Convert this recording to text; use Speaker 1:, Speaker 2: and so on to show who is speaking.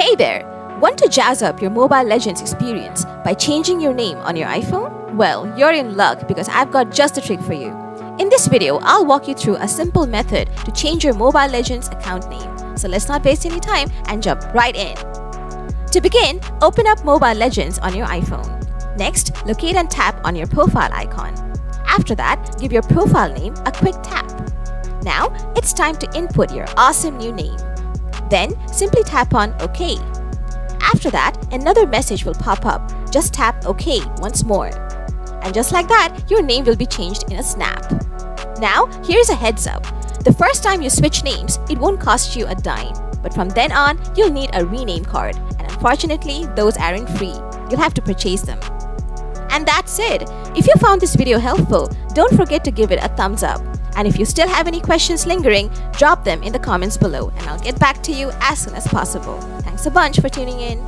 Speaker 1: Hey there! Want to jazz up your Mobile Legends experience by changing your name on your iPhone? Well, you're in luck because I've got just the trick for you. In this video, I'll walk you through a simple method to change your Mobile Legends account name. So let's not waste any time and jump right in. To begin, open up Mobile Legends on your iPhone. Next, locate and tap on your profile icon. After that, give your profile name a quick tap. Now, it's time to input your awesome new name. Then, simply tap on OK. After that, another message will pop up. Just tap OK once more. And just like that, your name will be changed in a snap. Now, here's a heads up. The first time you switch names, it won't cost you a dime. But from then on, you'll need a rename card. And unfortunately, those aren't free. You'll have to purchase them. And that's it. If you found this video helpful, don't forget to give it a thumbs up. And if you still have any questions lingering, drop them in the comments below and I'll get back to you as soon as possible. Thanks a bunch for tuning in.